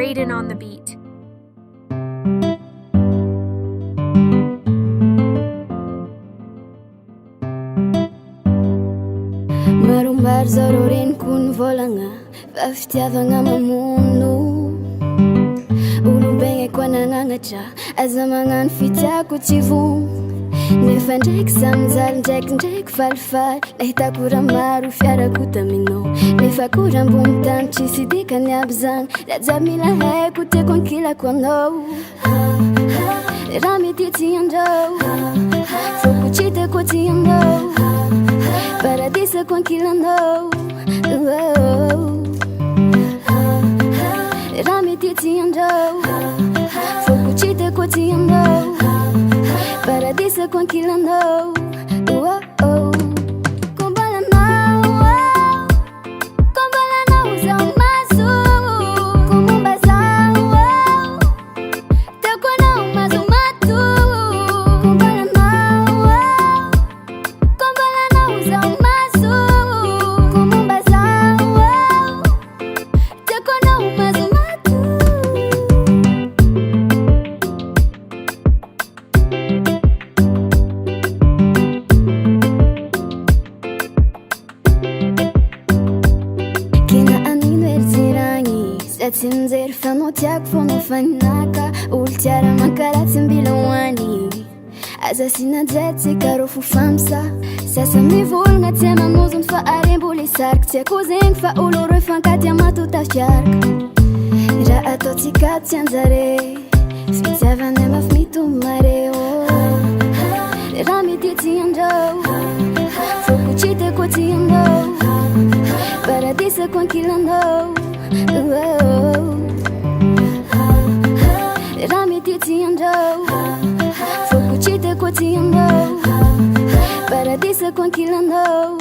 Raiden on the beat. Maromaro zao reniko nivolagna fa fitiavagna mamono olombegna koa nagnanatra aza magnano fitiako tsy vogno nefa ndraiky za mijaly ndraikindraiky falifaly nahitako raha maro fiarako taminao nefa koa ambony tany tsisy dikany aby zany raha mila haiko tiako ankilako anao raha mety ty andao foko tsy tiako ty andao paradisako ankilanao raha mety ty andao foko tsy tiako ty andao paradisako ankilanao tsy mijery fanao tiako foana faninaka olo tiara mankaratsy mbila hoany aza sinajetsika ro fofamsa sasa mivolagna tsy manozony fa arembola isarika tsy ako zegny fa olo roe fankaty amatotafiaraka raha ataotsika tsy anjare fitiavany amafy mitombo mare raha mety ty andrao foko tsy tiako ty andao paradisako ankilanao raha mety ty andao foko tsy tiako ty andao paradisako ankilanao